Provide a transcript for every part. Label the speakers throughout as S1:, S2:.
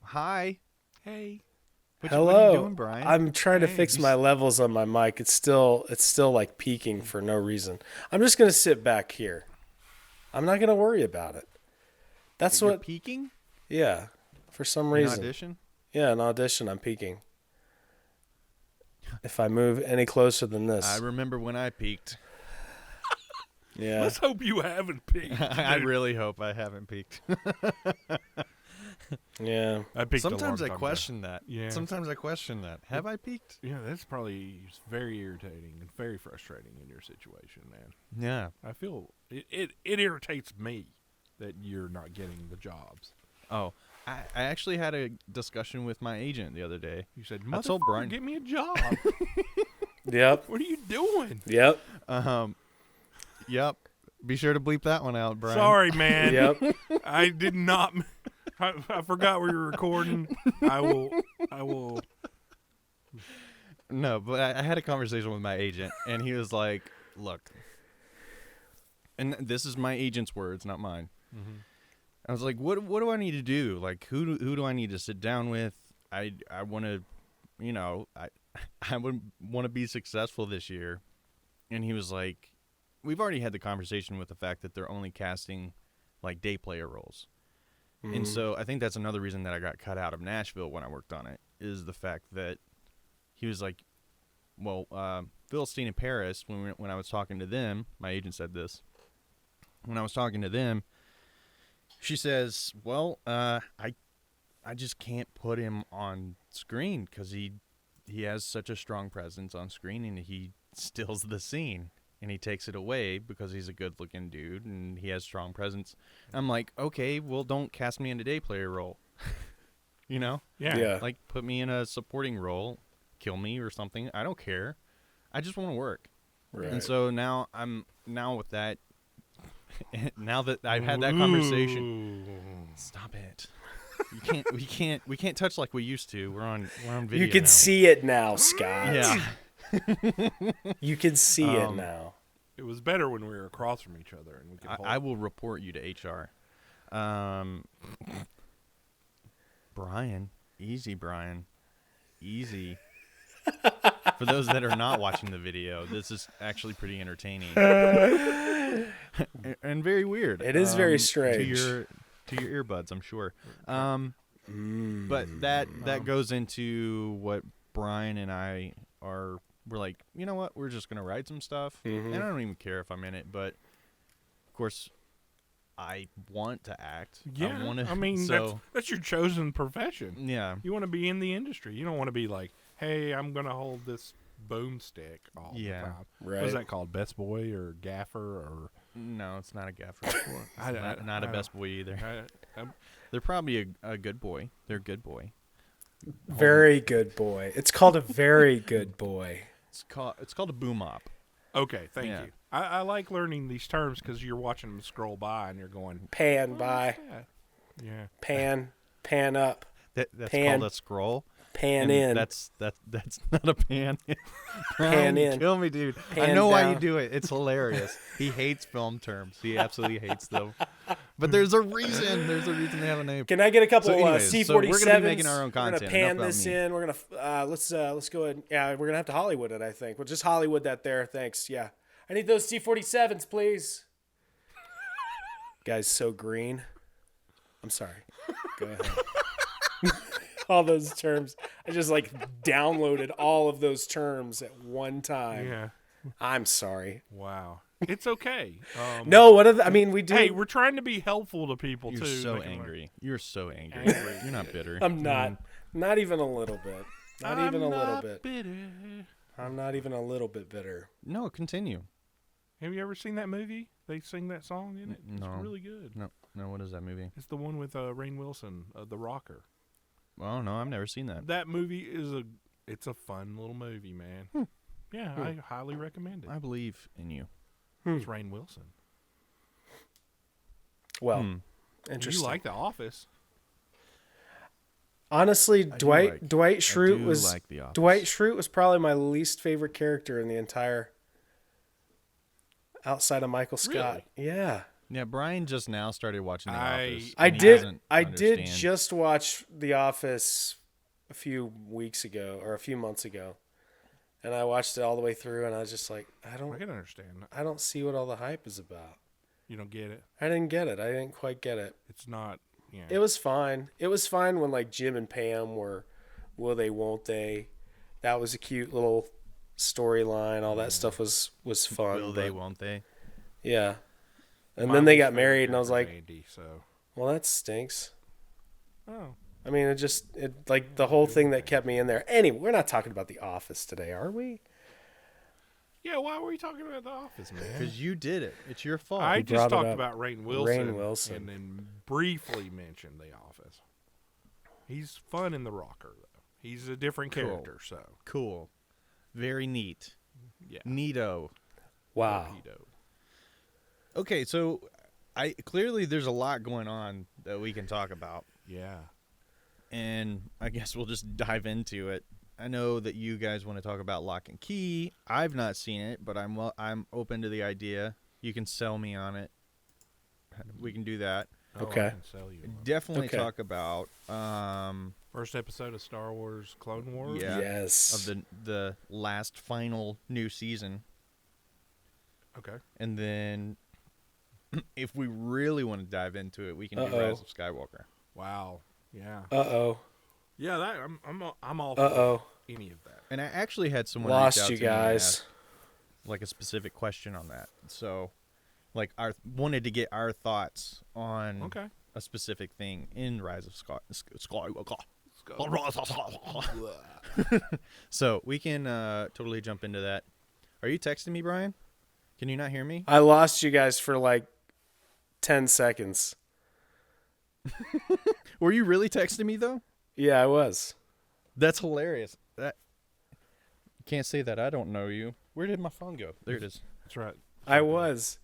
S1: Hi.
S2: Hey.
S1: Hello. What are you doing, Brian?
S3: I'm trying to fix my levels on my mic. It's still like peaking for no reason. I'm just gonna sit back here. I'm not gonna worry about it. That's
S1: You're
S3: what
S1: peaking?
S3: Yeah, for some
S1: In
S3: reason.
S1: audition?
S3: Yeah, in audition, I'm peaking. If I move any closer than this,
S1: I remember when I peaked.
S3: yeah.
S2: Let's hope you haven't peaked.
S1: I really hope I haven't peaked.
S3: Yeah.
S2: I peaked
S1: Sometimes
S2: a
S1: I
S2: long time
S1: question that.
S2: Yeah.
S1: Sometimes I question that. Have I peaked?
S2: ago. Yeah, that's probably very irritating and very frustrating in your situation, man.
S1: Yeah.
S2: I feel it irritates me that you're not getting the jobs.
S1: Oh, I actually had a discussion with my agent the other day.
S2: You said,
S1: I told Brian,
S2: "Motherfucker, get me a job."
S3: Yep.
S2: What are you doing?
S3: Yep.
S1: Yep. Be sure to bleep that one out, Brian.
S2: Sorry, man.
S3: Yep.
S2: I did not. I forgot we were recording. I will.
S1: No, but I had a conversation with my agent, and he was like, "Look," and this is my agent's words, not mine.
S2: Mm-hmm.
S1: I was like, "What do I need to do? Like, who do I need to sit down with? I want to, I would want to be successful this year." And he was like, "We've already had the conversation with the fact that they're only casting like day player roles."
S3: Mm-hmm.
S1: And so I think that's another reason that I got cut out of Nashville when I worked on it, is the fact that he was like, well, Philistine and Paris, when I was talking to them, my agent said this, when I was talking to them, she says, well, I just can't put him on screen because he has such a strong presence on screen, and he steals the scene. And he takes it away because he's a good-looking dude and he has strong presence. I'm like, okay, well, don't cast me in a day player role. You know?
S2: Yeah.
S1: Like, put me in a supporting role, kill me or something. I don't care. I just want to work.
S3: Right.
S1: And so now with that, now that I've had that conversation, stop it. We can't touch like we used to. We're on video.
S3: You can
S1: now.
S3: see it now, Scott.
S1: Yeah.
S3: You can see it now.
S2: It was better when we were across from each other, and we could.
S1: I will report you to HR. Brian, easy. For those that are not watching the video, this is actually pretty entertaining and very weird.
S3: It is very strange
S1: to your earbuds, I'm sure. But that goes into what Brian and I are. We're like, you know what? We're just gonna write some stuff, and I don't even care if I'm in it. But of course, I want to act.
S2: Yeah,
S1: I mean,
S2: that's your chosen profession.
S1: Yeah,
S2: you want to be in the industry. You don't want to be like, hey, I'm gonna hold this boomstick all the time.
S3: Right.
S2: What's that called? Best boy or gaffer or?
S1: No, it's not a gaffer. It's not a best boy either. They're probably a good boy. They're a good boy.
S3: Very good boy. It's called a very good boy.
S1: It's called a boom op.
S2: Okay, thank you. I like learning these terms because you're watching them scroll by and you're going
S3: pan by.
S2: Yeah.
S3: Pan up.
S1: That's
S3: pan,
S1: called a scroll.
S3: Pan
S1: and
S3: in.
S1: That's not a pan.
S3: Pan in.
S1: Kill me, dude.
S3: Pan
S1: I know
S3: down.
S1: why you do it. It's hilarious. He hates film terms. He absolutely hates them. But there's a reason. There's a reason they have a name.
S3: Can I get a couple C-47s?
S1: So we're gonna be making our own content.
S3: We're gonna pan this in. We're gonna let's go ahead. Yeah, we're gonna have to Hollywood it. I think we'll just Hollywood that there. Thanks. Yeah, I need those C-47s, please. Guy's so green. I'm sorry. Go ahead. All those terms. I just downloaded all of those terms at one time.
S2: Yeah.
S3: I'm sorry.
S2: Wow. It's okay.
S3: No, we do.
S2: Hey, we're trying to be helpful to people
S1: You're
S2: too.
S1: so angry. You're so angry. You're not bitter.
S3: I'm not. Not even a little bit. Not even a little bit.
S2: Bitter.
S3: I'm not even a little bit bitter.
S1: No, continue.
S2: Have you ever seen that movie? They sing that song in it.
S1: No.
S2: It's really good.
S1: No. What is that movie?
S2: It's the one with Rainn Wilson, The Rocker.
S1: Oh no, I've never seen that.
S2: That movie is it's a fun little movie, man. Yeah, I highly recommend it.
S1: I believe in you.
S2: It's Rainn Wilson.
S3: Well, interesting.
S2: You like The Office?
S3: Honestly, Dwight Schrute was
S1: like The Office.
S3: Dwight Schrute was probably my least favorite character in the entire outside of Michael Scott. Yeah.
S1: Yeah, Brian just now started watching The
S2: I-
S1: Office.
S3: I
S1: and he
S3: did
S1: doesn't
S3: I did
S1: understand.
S3: just watch The Office a few weeks ago or a few months ago. And I watched it all the way through and I was just like, I
S2: I can understand.
S3: don't see what all the hype is about.
S2: You don't get it.
S3: I didn't get it. I didn't quite get it.
S2: It's not. Yeah.
S3: It was fine. It was fine when like Jim and Pam were will they won't they. That was a cute little storyline. All that stuff was fun.
S1: Will they,
S3: but-
S1: won't they?
S3: Yeah. And
S2: My
S3: then they
S2: least
S3: got
S2: favorite
S3: married and I was
S2: character
S3: like,
S2: is Andy, so.
S3: well, that stinks.
S2: Oh.
S3: I mean, it like the whole thing that kept me in there. Anyway, we're not talking about The Office today, are we?
S2: Yeah, why were we talking about The Office, man?
S1: Because you did it. It's your fault.
S2: I
S3: brought
S2: just
S3: it
S2: talked
S3: up.
S2: about Rainn Wilson,
S3: Wilson.
S2: and then briefly mentioned The Office. He's fun in The Rocker, though. He's a different
S1: Cool.
S2: character, so.
S1: Cool. Very neat.
S2: Yeah.
S1: Neato.
S3: Wow.
S2: Torpedo.
S1: Okay, so clearly there's a lot going on that we can talk about,
S2: Yeah.
S1: and I guess we'll just dive into it. I know that you guys want to talk about Lock and Key. I've not seen it, but I'm open to the idea. You can sell me on it. We can do that.
S2: Oh,
S3: Okay.
S2: I can sell you one.
S1: Definitely
S3: Okay.
S1: talk about
S2: First episode of Star Wars Clone Wars?
S1: Yeah.
S3: Yes.
S1: of the last final new season,
S2: Okay.
S1: and then if we really want to dive into it, we can do
S3: Uh-oh.
S1: Rise of Skywalker.
S2: Wow. Yeah.
S3: Uh-oh.
S2: Yeah, that I'm all
S3: Uh-oh.
S2: for any of that.
S1: And I actually had someone
S3: Lost
S1: reach out
S3: you
S1: to me and
S3: guys.
S1: ask, like a specific question on that. So, like, wanted to get our thoughts on
S2: Okay.
S1: a specific thing in Rise of Skywalker.
S2: Let's go.
S1: So we can totally jump into that. Are you texting me, Brian? Can you not hear me?
S3: I lost you guys for like 10 seconds.
S1: Were you really texting me though?
S3: Yeah, I was.
S1: That's hilarious. That can't say that I don't know you. Where did my phone go? There it is.
S2: That's right.
S3: I was.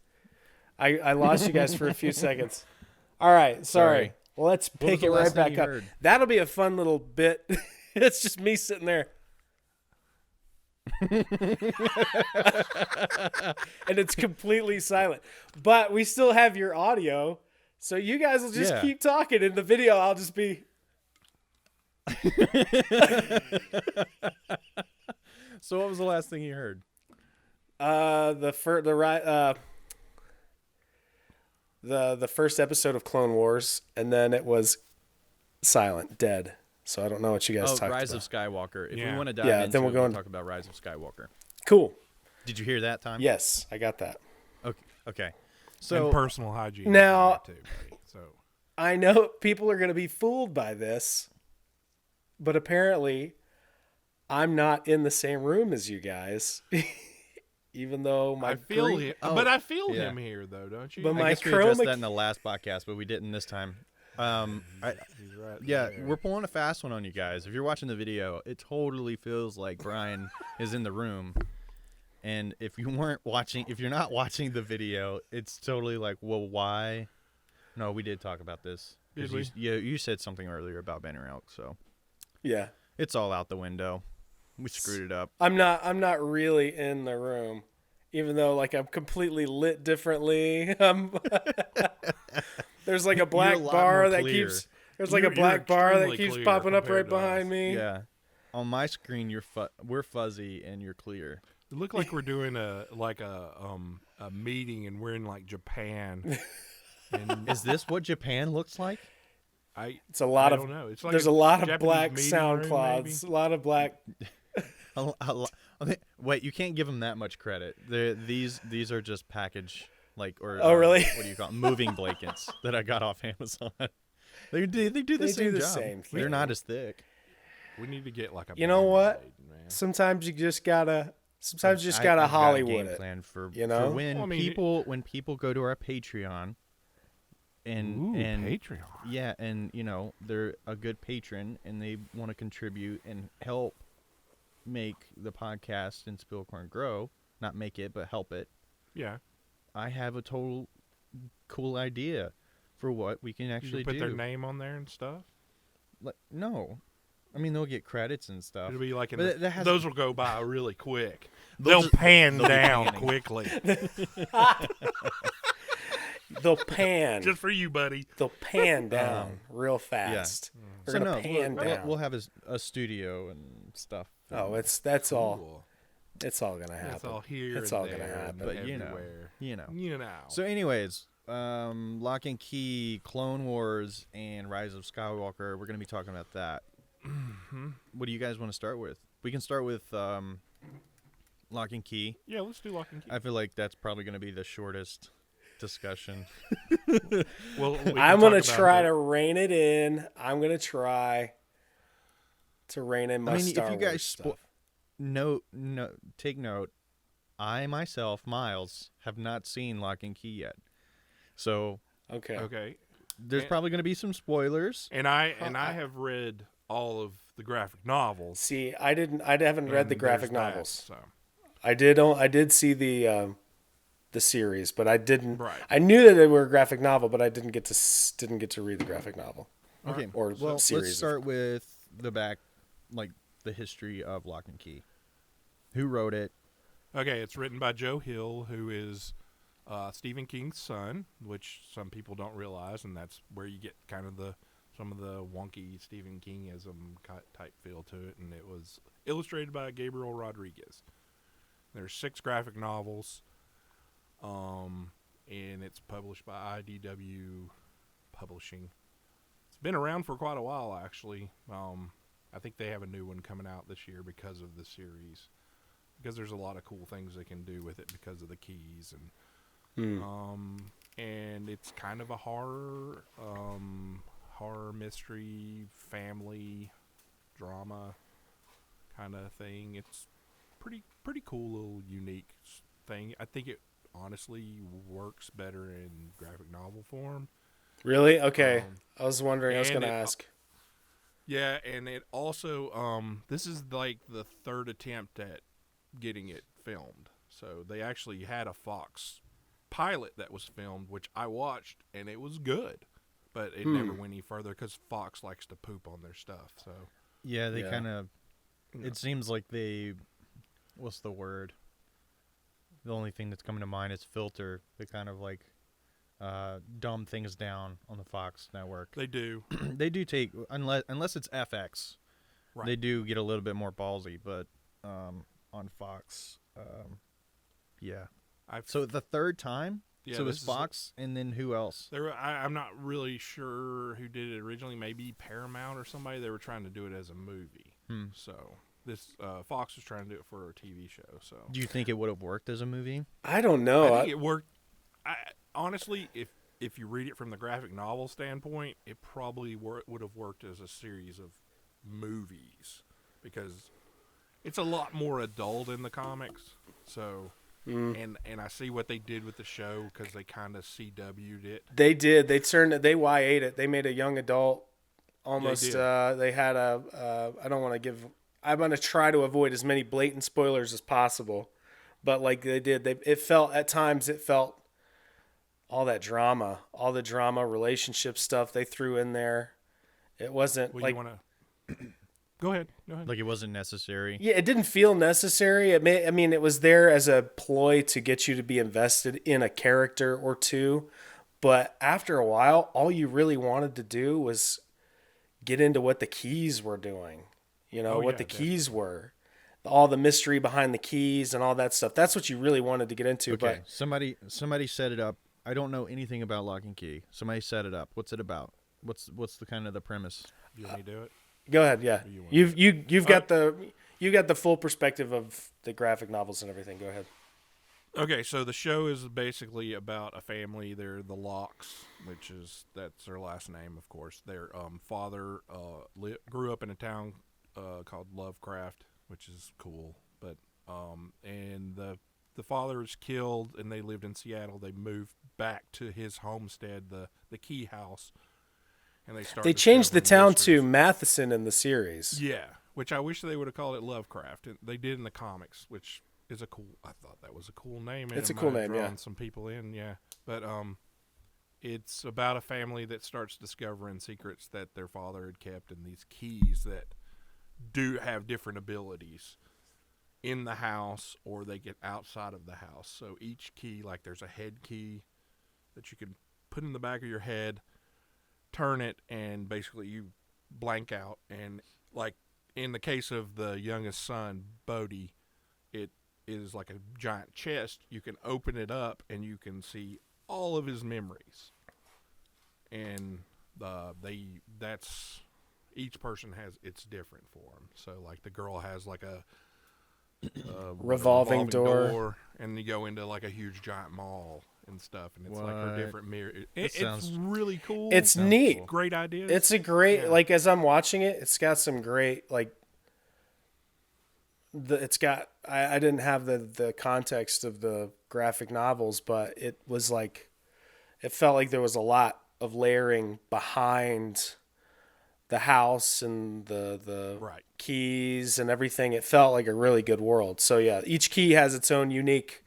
S3: I lost you guys for a few seconds. All right, sorry. Well, let's
S1: What was
S3: pick
S1: the
S3: it
S1: last
S3: right
S1: thing
S3: back
S1: you
S3: up.
S1: heard?
S3: That'll be a fun little bit. It's just me sitting there. And it's completely silent. But we still have your audio. So you guys will just
S1: Yeah.
S3: keep talking. In the video, I'll just be.
S1: So what was the last thing you heard?
S3: The first episode of Clone Wars, and then it was silent, dead. So I don't know what you guys
S1: Oh,
S3: talked
S1: Rise
S3: about.
S1: of Skywalker. If we
S2: Yeah.
S1: want to dive
S3: Yeah,
S1: into
S3: then we'll
S1: it,
S3: go
S1: we'll
S3: in-
S1: talk about Rise of Skywalker.
S3: Cool.
S1: Did you hear that time?
S3: Yes, I got that.
S1: Okay. Okay.
S2: So
S1: So
S2: personal hygiene.
S3: Now-
S2: is in there too, buddy. So
S3: I know people are going to be fooled by this, but apparently I'm not in the same room as you guys. Even though my
S2: I feel
S3: green-
S2: him,
S1: Oh,
S2: but I feel
S1: yeah.
S2: him here though, don't you?
S3: But
S1: I
S3: my
S1: guess we addressed
S3: chroma
S1: that in the last podcast, but we didn't this time.
S2: He's right
S1: Yeah,
S2: there.
S1: we're pulling a fast one on you guys. If you're watching the video, it totally feels like Brian is in the room. And if you're not watching the video, it's totally like, well, why? No, we did talk about this. 'Cause
S2: Did we?
S1: You said something earlier about Banner Elk, so
S3: Yeah.
S1: it's all out the window. We screwed it up.
S3: I'm not really in the room, even though like I'm completely lit differently. There's like a black
S1: a lot
S3: bar
S1: more
S3: that
S1: clear.
S3: keeps. There's like a
S2: You're
S3: black bar that
S2: extremely
S3: keeps
S2: clear
S3: popping up right
S2: compared to us.
S3: behind me.
S1: Yeah. On my screen, we're fuzzy and you're clear.
S2: It looked like we're doing a meeting and we're in like Japan. And
S1: Is this what Japan looks like?
S3: It's a lot
S2: I
S3: of.
S2: don't know. It's like
S3: There's a lot of
S2: Japanese
S3: black
S2: meeting
S3: sound
S2: room,
S3: clouds. A lot of black.
S1: Wait, you can't give them that much credit. These are just package
S3: Oh, really?
S1: What do you call them? Moving blankets that I got off Amazon. They do the
S3: They
S1: same
S3: do the
S1: job.
S3: same
S1: They're
S3: thing.
S1: not as thick.
S2: We need to get like a.
S3: You know what?
S2: band-aid, man.
S3: Sometimes you just gotta. Sometimes you just gotta
S1: I've got a
S3: Hollywood
S1: game
S3: it.
S1: plan for
S3: you know?
S1: for when
S2: Well, I mean,
S1: people go to our Patreon and
S2: Ooh,
S1: and
S2: Patreon.
S1: yeah, and they're a good patron and they want to contribute and help make the podcast and Spillcorn grow. Not make it, but help it.
S2: Yeah.
S1: I have a total cool idea for what we can
S2: You
S1: actually
S2: can put
S1: do.
S2: their name on there and stuff.
S1: No, I mean, they'll get credits and stuff.
S2: It'll be like
S1: But that has-
S2: those will go by really quick.
S1: They'll
S2: They'll
S1: just-
S2: pan
S1: they'll be
S2: down
S1: panning.
S2: quickly.
S3: They'll pan.
S2: Just for you, buddy.
S3: They'll pan down real fast. They're
S1: So
S3: gonna
S1: no,
S3: pan down.
S1: we'll have a studio and stuff.
S3: Oh, that's all.
S2: Cool.
S3: It's all gonna happen.
S2: It's all here.
S3: It's
S2: and
S3: all gonna
S2: there
S3: happen.
S2: and
S1: But you know.
S2: everywhere.
S1: You know.
S2: You know.
S1: So, anyways, Lock and Key, Clone Wars, and Rise of Skywalker. We're gonna be talking about that. What do you guys want to start with? We can start with Lock and Key.
S2: Yeah, let's do Lock and Key.
S1: I feel like that's probably gonna be the shortest discussion.
S2: Well,
S3: I'm gonna try to rein it in. I'm gonna try to rein in my Star
S1: if you
S3: Wars
S1: guys
S3: stuff.
S1: take note. I myself, Miles, have not seen Lock and Key yet, so
S3: Okay.
S2: Okay.
S1: there's
S2: And-
S1: probably going to be some spoilers.
S2: And I have read all of the graphic novels.
S3: See, I haven't read the
S2: and
S3: graphic
S2: there's that,
S3: novels.
S2: so
S3: I did see the series, but I didn't.
S2: Right.
S3: I knew that they were a graphic novel, but I didn't get to read the graphic novel.
S1: Okay,
S3: Or
S1: well,
S3: series.
S1: let's start with the history of Lock and Key. Who wrote it?
S2: okay, it's written by Joe Hill, who is Stephen King's son, which some people don't realize, and that's where you get kind of some of the wonky Stephen Kingism type feel to it. And it was illustrated by Gabriel Rodriguez. There's 6 graphic novels, and it's published by IDW Publishing. It's been around for quite a while, actually. I think they have a new one coming out this year because of the series, because there's a lot of cool things they can do with it because of the keys, and it's kind of a horror mystery, family drama kind of thing. It's pretty cool, little unique thing. I think it honestly works better in graphic novel form.
S3: Really? Okay. I was wondering. I was
S2: and
S3: going to
S2: it-
S3: ask.
S2: Yeah, and it also this is like the 3rd attempt at getting it filmed. So they actually had a Fox pilot that was filmed, which I watched, and it was good, but it never went any further because Fox likes to poop on their stuff. So
S1: Yeah, they
S3: Yeah.
S1: kind of.
S2: Yeah.
S1: It seems like they. What's the word? The only thing that's coming to mind is filter. They kind of like dumb things down on the Fox network.
S2: they do.
S1: They do take unless it's FX.
S2: Right.
S1: They do get a little bit more ballsy, but on Fox, yeah. So the third time,
S2: Yeah,
S1: so it was
S2: this is-
S1: Fox, and then who else?
S2: I'm not really sure who did it originally. Maybe Paramount or somebody. They were trying to do it as a movie. So this Fox was trying to do it for a TV show. So
S1: Do you think it would have worked as a movie?
S3: I don't know.
S2: I think it worked. Honestly, if you read it from the graphic novel standpoint, it probably would have worked as a series of movies because it's a lot more adult in the comics. So, and I see what they did with the show because they kind of CW'd it.
S3: They did. They YA'd it. They made a young adult. Almost.
S2: did.
S3: They had a. I don't want to give. I'm gonna try to avoid as many blatant spoilers as possible, but like they did, it felt at times all the drama, relationship stuff they threw in there. It wasn't
S2: Well,
S3: like.
S2: you want to go ahead.
S1: Like it wasn't necessary.
S3: Yeah, it didn't feel necessary. It was there as a ploy to get you to be invested in a character or two. But after a while, all you really wanted to do was get into what the keys were doing. What the keys were. All the mystery behind the keys and all that stuff. That's what you really wanted to get into.
S1: Okay, somebody set it up. I don't know anything about Lock and Key. Somebody set it up. What's it about? What's the kind of the premise?
S2: You want me to do it?
S3: But go ahead, yeah. You've got the full perspective of the graphic novels and everything. Go ahead.
S2: Okay, so the show is basically about a family. They're the Locks, that's their last name, of course. Their father grew up in a town called Lovecraft, which is cool. But and the father was killed, and they lived in Seattle. They moved back to his homestead, the Key House, and
S3: They changed the town
S2: discovering
S3: to Matheson in the series.
S2: mysteries. Yeah, which I wish they would have called it Lovecraft. They did in the comics, which is a cool. I thought that was a cool name. And
S3: It's a
S2: it
S3: cool
S2: might have
S3: name, yeah.
S2: drawn some people in, yeah. But it's about a family that starts discovering secrets that their father had kept, and these keys that do have different abilities in the house, or they get outside of the house. So each key, like there's a head key that you can put in the back of your head, turn it, and basically you blank out. And like in the case of the youngest son, Bodhi, it is like a giant chest. You can open it up and you can see all of his memories. And each person it's different for them. So like the girl has like a
S3: revolving door,
S2: and you go into like a huge giant mall and stuff, and it's like her
S1: What?
S2: different mirror.
S1: That sounds-
S2: It's really cool.
S3: it's
S1: Sounds
S3: neat.
S1: cool.
S2: Great ideas.
S3: It's a great
S2: Yeah.
S3: like as I'm watching it, it's got some great like. It's got. I didn't have the context of the graphic novels, but it was like, it felt like there was a lot of layering behind the house and the
S2: right.
S3: keys and everything. It felt like a really good world. So yeah, each key has its own unique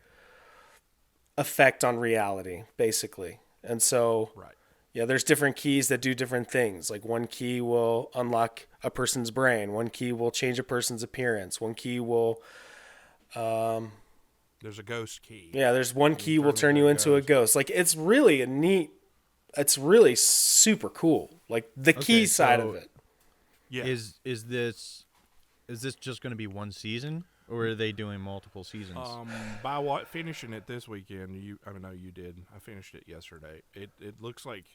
S3: effect on reality, basically. And so
S2: Right.
S3: yeah, there's different keys that do different things. Like one key will unlock a person's brain. One key will change a person's appearance. One key will,
S2: There's a ghost key.
S3: yeah, there's one key will turn
S2: into
S3: you
S2: a
S3: into a ghost. Like it's really a neat, it's really super cool. Like the key
S1: Okay,
S3: side
S1: so-
S3: of it.
S2: Yeah.
S1: Is this just going to be one season, or are they doing multiple seasons?
S2: By what finishing it this weekend? I know you did. I finished it yesterday. It looks like,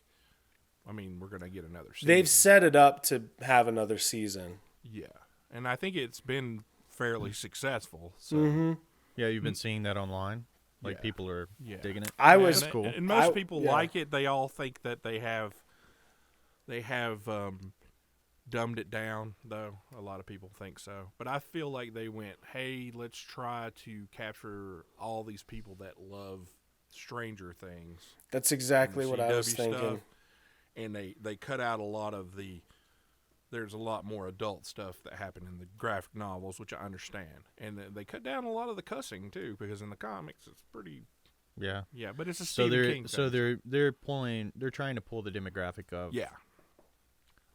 S2: I mean, we're gonna get another season.
S3: They've set it up to have another season.
S2: Yeah, and I think it's been fairly successful. So
S3: Mm-hmm.
S1: Yeah, you've been seeing that online. Like
S2: Yeah.
S1: people are
S2: Yeah.
S1: digging it.
S3: I
S2: And-
S3: was
S1: That's cool.
S2: and most
S3: I-
S2: people
S3: yeah.
S2: like it. They all think that they have dumbed it down, though. A lot of people think so. But I feel like they went, hey, let's try to capture all these people that love Stranger Things.
S3: That's exactly
S2: and
S3: what I was
S2: CW
S3: thinking.
S2: stuff, and they cut out a lot of there's a lot more adult stuff that happened in the graphic novels, which I understand. And they cut down a lot of the cussing, too, because in the comics it's pretty,
S1: Yeah.
S2: yeah, but it's a
S1: So
S2: Stephen King thing.
S1: they're trying to pull the demographic of
S2: Yeah.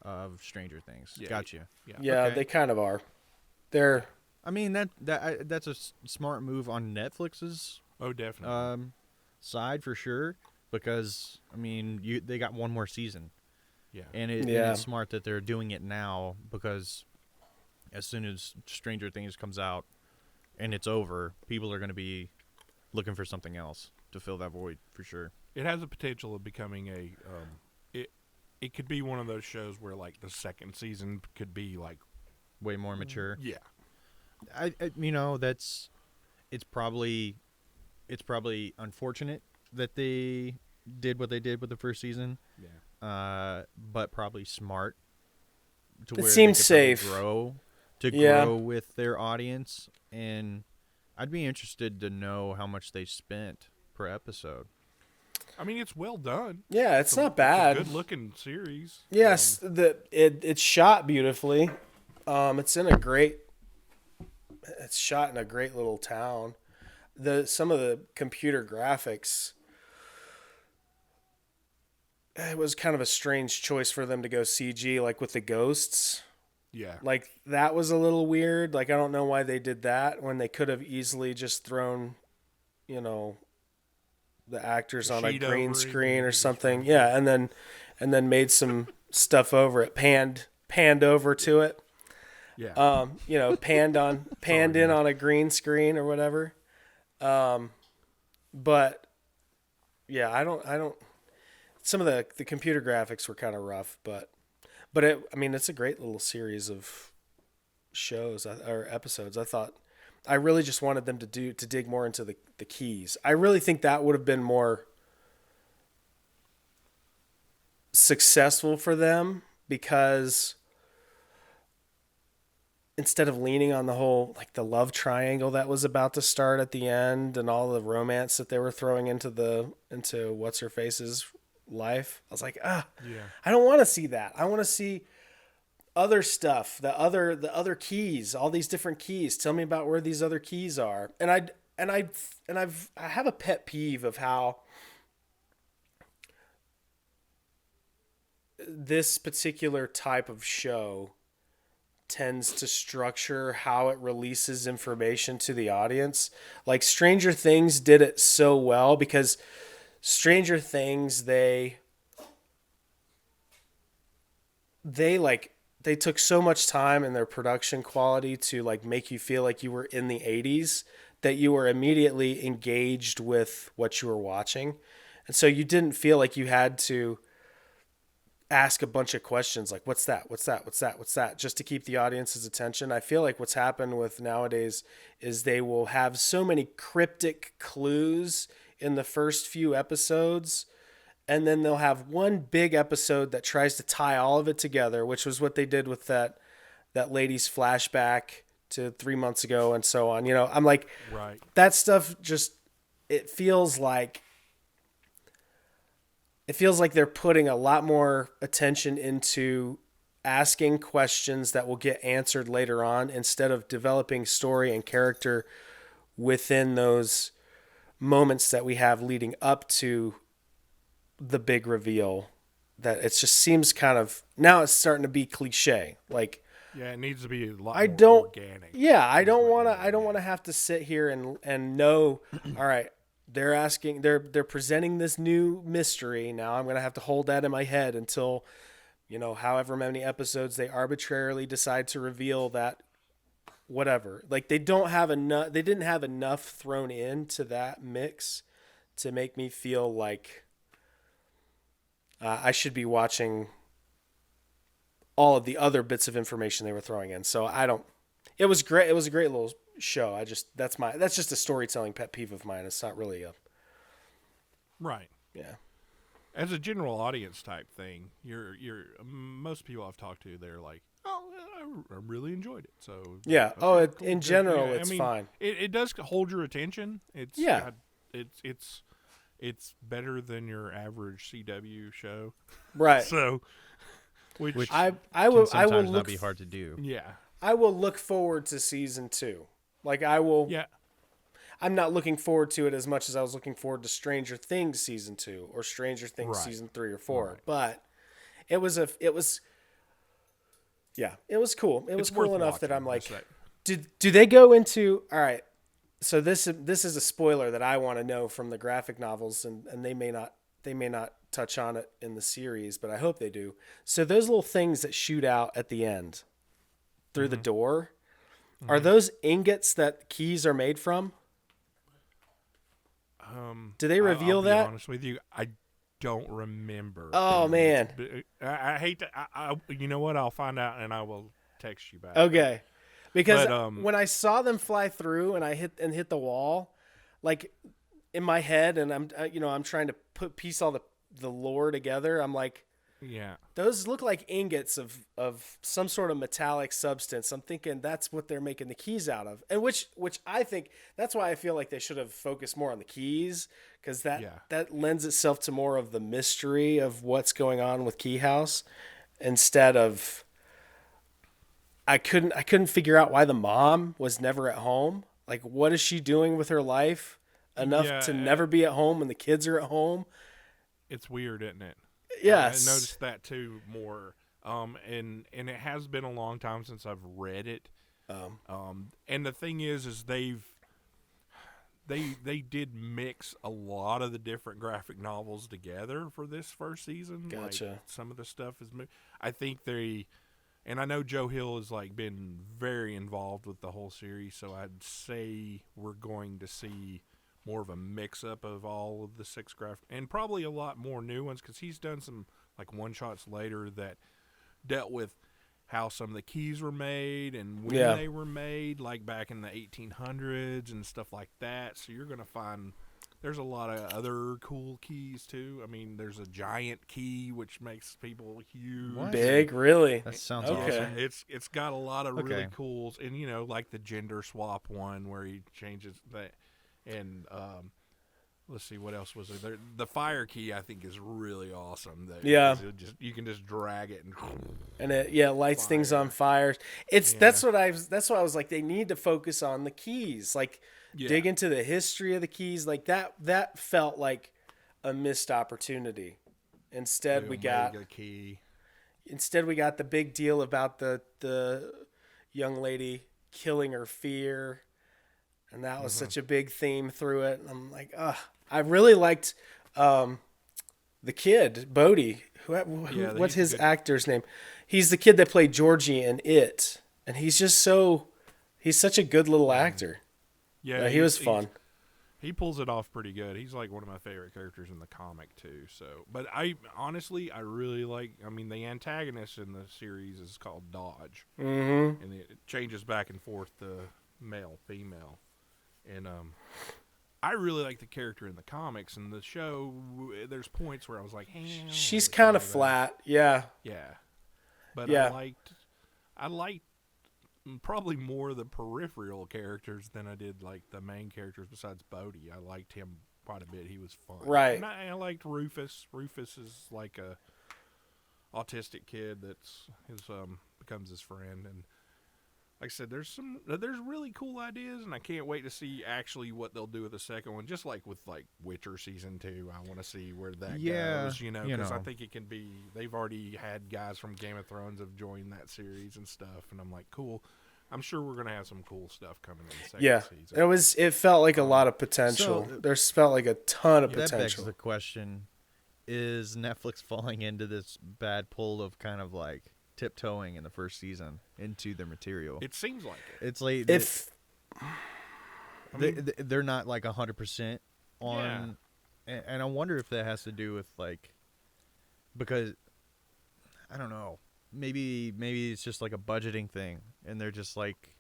S1: of Stranger Things.
S2: Yeah,
S1: Gotcha.
S3: Yeah,
S1: Okay.
S3: they kind of are. They're
S1: I mean that's a smart move on Netflix's
S2: Oh, definitely.
S1: side for sure, because I mean they got one more season,
S2: yeah.
S1: and
S3: Yeah.
S1: it's smart that they're doing it now, because as soon as Stranger Things comes out and it's over, people are going to be looking for something else to fill that void for sure.
S2: It has the potential of becoming it could be one of those shows where like the second season could be like,
S1: Way more mature.
S2: yeah.
S1: I it's probably unfortunate that they did what they did with the first season,
S2: Yeah.
S1: but probably smart to
S3: It
S1: where
S3: seems
S1: they could
S3: safe.
S1: probably grow
S3: Yeah.
S1: with their audience. And I'd be interested to know how much they spent per episode.
S2: I mean, it's well done.
S3: yeah, it's not bad.
S2: Good looking series.
S3: Yes, it's shot beautifully. It's shot in a great little town. Some of the computer graphics, it was kind of a strange choice for them to go CG, like with the ghosts.
S2: Yeah.
S3: Like that was a little weird. Like I don't know why they did that when they could have easily just thrown, the actors
S2: The
S3: on a
S2: sheet
S3: green
S2: over it
S3: screen
S2: and
S3: or
S2: just
S3: something.
S2: run-
S3: Yeah, and then made some stuff over it, panned over to it.
S2: Yeah.
S3: Panned in on a green screen or whatever. But yeah, I don't. Some of the computer graphics were kind of rough, but it's a great little series of shows or episodes. I really just wanted them to dig more into the keys. I really think that would have been more successful for them, because instead of leaning on the whole like the love triangle that was about to start at the end and all the romance that they were throwing into what's her face's life, I was like,
S2: Yeah.
S3: I don't want to see that. I want to see other stuff, the other keys, all these different keys. Tell me about where these other keys are. And I have a pet peeve of how this particular type of show tends to structure how it releases information to the audience. Like Stranger Things did it so well because Stranger Things they took so much time in their production quality to like make you feel like you were in the 80s that you were immediately engaged with what you were watching. And so you didn't feel like you had to ask a bunch of questions like what's that, just to keep the audience's attention. I feel like what's happened with nowadays is they will have so many cryptic clues in the first few episodes, and then they'll have one big episode that tries to tie all of it together, which was what they did with that lady's flashback to 3 months ago and so on. I'm like,
S2: Right.
S3: that stuff just, it feels like they're putting a lot more attention into asking questions that will get answered later on instead of developing story and character within those moments that we have leading up to the big reveal. That it just seems kind of, now it's starting to be cliche. Like,
S2: Yeah, it needs to be a lot
S3: I
S2: more
S3: don't,
S2: organic.
S3: yeah, I
S2: is
S3: don't
S2: what
S3: want
S2: you
S3: to, I don't
S2: need.
S3: want to have to sit here and know, all right, they're presenting this new mystery. Now I'm going to have to hold that in my head until, however many episodes they arbitrarily decide to reveal that, whatever. Like they didn't have enough thrown into that mix to make me feel like I should be watching all of the other bits of information they were throwing in. So it was great. It was a great little show. That's just a storytelling pet peeve of mine. It's not really
S2: Right.
S3: yeah.
S2: As a general audience type thing, most people I've talked to, they're like, "Oh, I really enjoyed it." So
S3: Yeah.
S2: okay,
S3: Oh,
S2: cool,
S3: in
S2: good.
S3: general,
S2: Yeah,
S3: it's fine.
S2: It does hold your attention.
S3: Yeah.
S2: It's better than your average CW show.
S3: Right.
S2: So, which
S3: I
S1: Can
S3: will
S1: sometimes
S3: look
S1: not be hard to do.
S2: yeah,
S3: I will look forward to season 2. Like I will.
S2: yeah,
S3: I'm not looking forward to it as much as I was looking forward to Stranger Things season 2 or Stranger Things
S2: Right.
S3: season 3 or 4.
S2: Right.
S3: But it was yeah, it was cool. It was
S2: it's worth
S3: cool enough that
S2: watching,
S3: I'm like,
S2: just that-
S3: do they go into, all right, so this is a spoiler that I want to know from the graphic novels, and they may not touch on it in the series, but I hope they do. So those little things that shoot out at the end through the door, are those ingots that keys are made from? Do they reveal
S2: I'll be
S3: that?
S2: honest with you, I don't remember.
S3: Oh, man.
S2: I hate to. You know what? I'll find out and I will text you back.
S3: Okay. Because
S2: But,
S3: when I saw them fly through and I hit the wall, like in my head, and I'm trying to piece all the lore together. I'm like,
S2: Yeah.
S3: those look like ingots of some sort of metallic substance. I'm thinking that's what they're making the keys out of, and which I think that's why I feel like they should have focused more on the keys, because that lends itself to more of the mystery of what's going on with Key House, instead of I couldn't figure out why the mom was never at home. Like, what is she doing with her life enough
S2: Yeah,
S3: to never be at home when the kids are at home?
S2: It's weird, isn't it?
S3: Yes.
S2: I noticed that too more. And it has been a long time since I've read it. And the thing is they did mix a lot of the different graphic novels together for this first season.
S3: Gotcha.
S2: Like, some of the stuff is, I think and I know Joe Hill has like been very involved with the whole series, so I'd say we're going to see more of a mix-up of all of the 6 graphic, and probably a lot more new ones, because he's done some like one-shots later that dealt with how some of the keys were made and when they were made, like back in the 1800s and stuff like that. So you're going to find there's a lot of other cool keys too. I mean, there's a giant key which makes people huge.
S1: What?
S3: Big, really?
S1: That sounds
S3: Okay.
S1: awesome.
S2: It's got a lot of really
S1: Okay.
S2: cools, and like the gender swap one where he changes that. And let's see, what else was there? The fire key, I think, is really awesome.
S3: Yeah.
S2: You can just drag it and
S3: And it lights things on fire. That's what I was like, they need to focus on the keys, like dig into the history of the keys, like that felt like a missed opportunity. Instead
S2: the
S3: we got
S2: Omega key.
S3: the big deal about the young lady killing her fear, and that was such a big theme through it. And I'm like, I really liked the kid Bodhi.
S2: Yeah,
S3: What's
S2: he's a
S3: his
S2: good-
S3: actor's name? He's the kid that played Georgie in It, and he's such a good little actor.
S2: Yeah,
S3: He was fun.
S2: He pulls it off pretty good. He's like one of my favorite characters in the comic too. So, but I honestly, I really like. I mean, the antagonist in the series is called Dodge,
S3: Mm-hmm.
S2: and it changes back and forth to male, female, and I really like the character in the comics. And the show, there's points where I was like, hey, I don't
S3: She's
S2: really
S3: kind of
S2: feel that.
S3: flat. Yeah.
S2: Yeah, but
S3: Yeah.
S2: I liked probably more the peripheral characters than I did like the main characters. Besides Bodhi, I liked him quite a bit. He was fun,
S3: Right.
S2: And I liked Rufus. Rufus is like a autistic kid that's his becomes his friend, and like I said, there's really cool ideas, and I can't wait to see actually what they'll do with the second one. Just like with like Witcher season 2, I want to see where that goes. Because I think it can be. They've already had guys from Game of Thrones have joined that series and stuff, and I'm like, cool. I'm sure we're gonna have some cool stuff coming in the second
S3: Yeah.
S2: season.
S3: It felt like a lot of potential.
S1: So-
S3: There's felt like a ton of
S1: That begs
S3: potential.
S1: the question: is Netflix falling into this bad pull of kind of like tiptoeing in the first season into their material?
S2: It seems like it.
S1: It's like
S3: If
S1: they're not like 100% on, and I wonder if that has to do with like, because I don't know, maybe it's just like a budgeting thing, and they're just like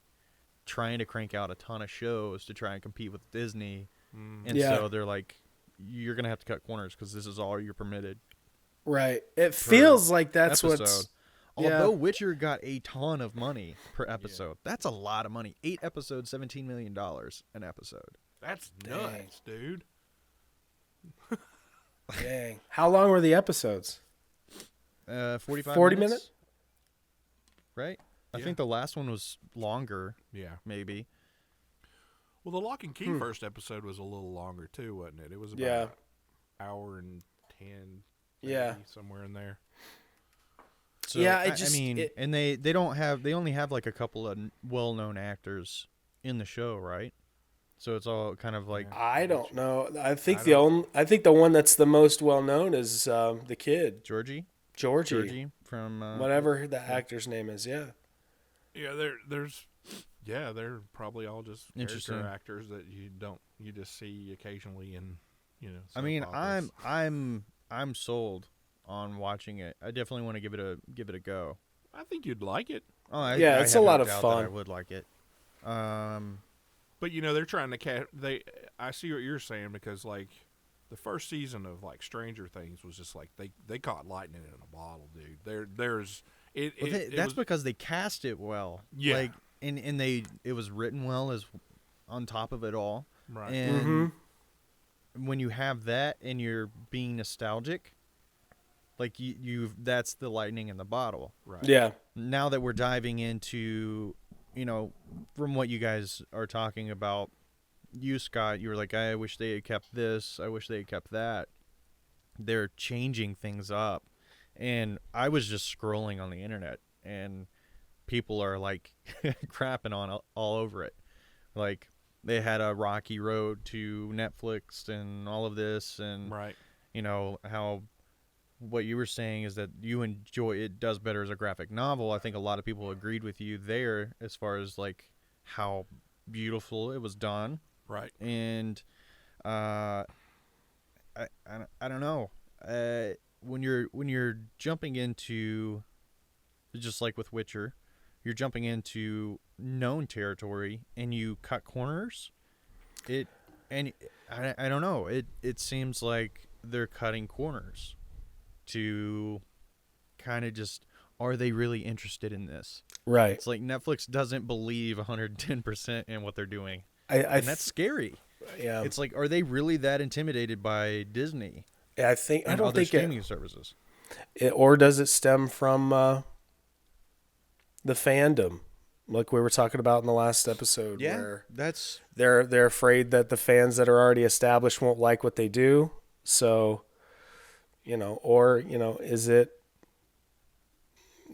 S1: trying to crank out a ton of shows to try and compete with Disney, and
S3: Yeah.
S1: so they're like, you're gonna have to cut corners because this is all you're permitted.
S3: right, it feels like that's
S1: episode.
S3: what's.
S1: Although Witcher got a ton of money per episode, that's a lot of money. 8 episodes, $17 million an episode.
S2: That's nuts, dude.
S3: Dang. How long were the episodes?
S1: 45
S3: 40
S1: minutes?
S3: minutes?
S1: Right? I
S2: Yeah.
S1: think the last one was longer,
S2: Yeah.
S1: maybe.
S2: Well, the Lock and Key first episode was a little longer too, wasn't it? It was about
S3: Yeah.
S2: an hour and 10.
S3: Yeah.
S2: maybe, somewhere in there.
S1: So,
S3: Yeah,
S1: I mean, and they only have like a couple of well-known actors in the show, right? So it's all kind of like
S3: I don't know. I think the one that's the most well known is the kid
S1: Georgie
S3: Georgie,
S1: from
S3: whatever the actor's name is. Yeah.
S2: Yeah, they're probably all just
S1: Interesting.
S2: character actors that you just see occasionally in,
S1: I mean,
S2: soap operas.
S1: I'm sold on watching it. I definitely want to give it a go.
S2: I think you'd like it.
S1: Oh,
S3: Yeah, it's a
S1: have no
S3: lot of
S1: doubt that
S3: fun.
S1: I would like it.
S2: But they're trying to I see what you're saying, because like the first season of like Stranger Things was just like they caught lightning in a bottle, dude.
S1: That's because they cast it well.
S2: Yeah.
S1: Like and it was written well as on top of it all.
S2: right.
S1: And when you have that and you're being nostalgic, like you that's the lightning in the bottle.
S2: right.
S3: Yeah.
S1: Now that we're diving into, from what you guys are talking about, you, Scott, you were like, I wish they had kept this. I wish they had kept that. They're changing things up. And I was just scrolling on the internet, and people are like crapping on all over it. Like they had a rocky road to Netflix and all of this, and
S2: Right.
S1: how what you were saying is that you enjoy it does better as a graphic novel. I think a lot of people agreed with you there as far as like how beautiful it was done.
S2: Right.
S1: And I don't know, when you're jumping into, just like with Witcher, you're jumping into known territory and you cut corners. I don't know, it seems like they're cutting corners to kind of just, are they really interested in this?
S3: Right.
S1: It's like Netflix doesn't believe 110% in what they're doing.
S3: And
S1: that's scary.
S3: yeah.
S1: It's like, are they really that intimidated by Disney
S3: I think I
S1: and
S3: don't
S1: other
S3: think
S1: streaming services?
S3: or does it stem from the fandom, like we were talking about in the last episode, where
S1: that's
S3: they're afraid that the fans that are already established won't like what they do. So, is it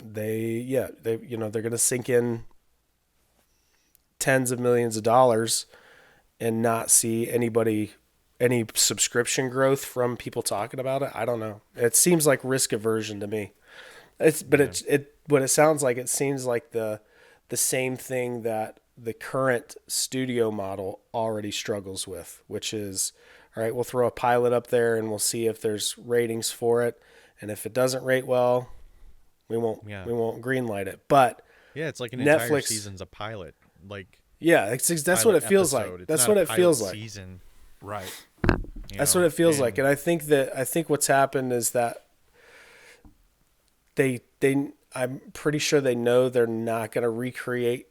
S3: they're going to sink in tens of millions of dollars and not see any subscription growth from people talking about it. I don't know. It seems like risk aversion to me. What it sounds like, it seems like the same thing that the current studio model already struggles with, which is, all right, we'll throw a pilot up there and we'll see if there's ratings for it, and if it doesn't rate well, we won't greenlight it. But
S1: Yeah, it's like an
S3: Netflix,
S1: entire season's a pilot. Like
S3: yeah, that's what it feels
S1: episode.
S3: like.
S1: It's
S3: That's
S1: not
S3: what
S1: a
S3: it feels
S1: pilot
S3: like.
S1: Season.
S2: Right.
S3: That's what it feels like, and I think what's happened is that I'm pretty sure they know they're not going to recreate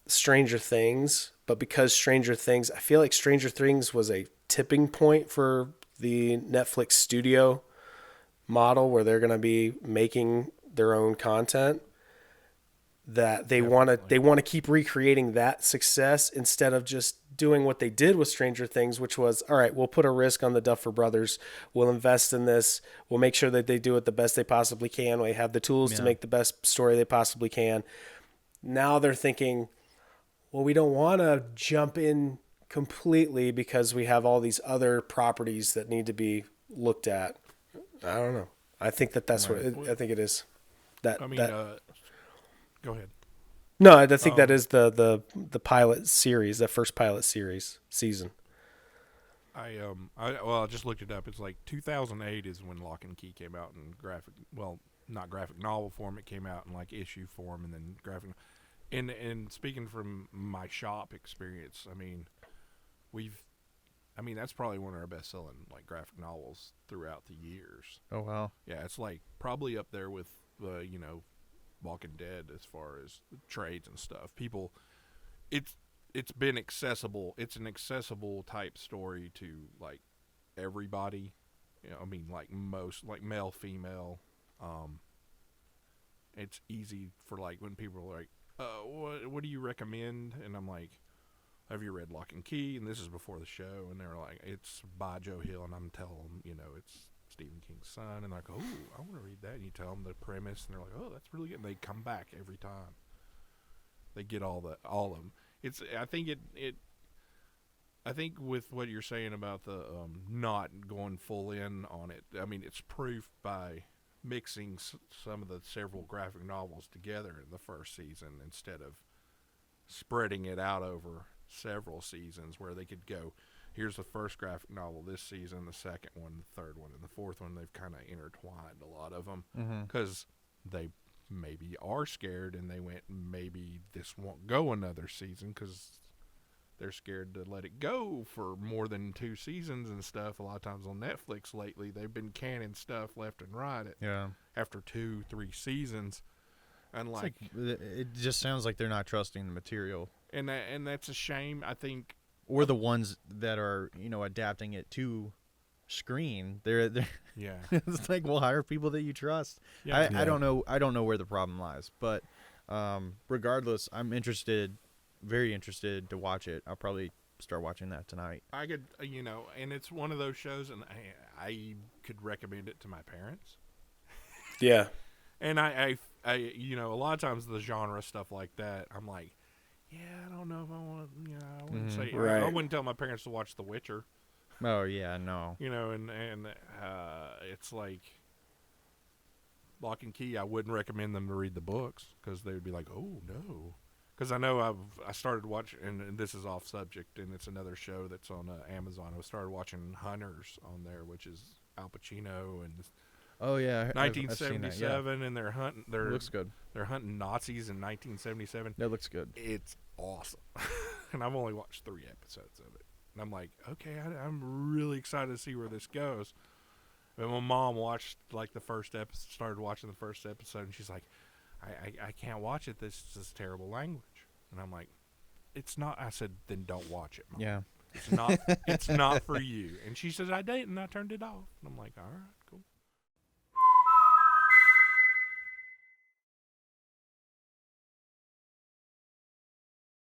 S3: Stranger Things, but because Stranger Things, I feel like Stranger Things was a tipping point for the Netflix studio model where they're going to be making their own content, that they want to keep recreating that success instead of just doing what they did with Stranger Things, which was, all right, we'll put a risk on the Duffer Brothers. We'll invest in this. We'll make sure that they do it the best they possibly can. We have the tools to make the best story they possibly can. Now they're thinking, well, we don't want to jump in completely because we have all these other properties that need to be looked at. I don't know. I think that's what I think it is.
S2: Go ahead.
S3: No, I think that is the pilot series, the first pilot season.
S2: I just looked it up. It's like 2008 is when Lock and Key came out in not graphic novel form. It came out in like issue form and then graphic. And speaking from my shop experience, that's probably one of our best selling like graphic novels throughout the years.
S1: Oh wow.
S2: Yeah, it's like probably up there with Walking Dead as far as trades and stuff. People, it's been accessible. It's an accessible type story to like everybody. Like most, like male, female. It's easy for like when people are like, what do you recommend? And I'm like, have you read Lock and Key? And this is before the show, and they're like, it's by Joe Hill, and I'm telling them, it's Stephen King's son, and they're like, oh, I want to read that. And you tell them the premise, and they're like, oh, that's really good. And they come back every time. They get all of them. I think with what you're saying about the not going full in on it, it's proof by mixing some of the several graphic novels together in the first season instead of spreading it out over several seasons, where they could go, here's the first graphic novel this season, the second one, the third one, and the fourth one. They've kind of intertwined a lot of them because they maybe are scared, and they went, maybe this won't go another season because they're scared to let it go for more than 2 seasons and stuff. A lot of times on Netflix lately, they've been canning stuff left and right after 2-3 seasons. And
S1: it just sounds like they're not trusting the material.
S2: And that's a shame, I think.
S1: Or the ones that are, adapting it to screen. They're
S2: yeah.
S1: It's like, well, hire people that you trust. Yeah. I don't know where the problem lies, but regardless, I'm very interested to watch it. I'll probably start watching that tonight.
S2: I could, and it's one of those shows, and I could recommend it to my parents.
S3: Yeah.
S2: And I a lot of times the genre stuff like that, I'm like, yeah, I don't know if I want to, I wouldn't say,
S3: right.
S2: I wouldn't tell my parents to watch The Witcher.
S1: Oh yeah, no.
S2: And it's like Lock and Key. I wouldn't recommend them to read the books because they would be like, oh no. Because I know I started watching, and this is off subject, and it's another show that's on Amazon. I started watching Hunters on there, which is Al Pacino and.
S1: Oh yeah,
S2: 1977,
S1: I've seen that, yeah.
S2: And they're hunting.
S1: It looks good.
S2: They're hunting Nazis in 1977.
S1: That looks good.
S2: It's awesome, and I've only watched 3 episodes of it. And I'm like, okay, I'm really excited to see where this goes. But my mom watched like the first episode, started watching the first episode, and she's like, I can't watch it. This is terrible language. And I'm like, it's not. I said, then don't watch it, Mom.
S1: Yeah.
S2: It's not. It's not for you. And she says, I did, and I turned it off. And I'm like, all right, cool.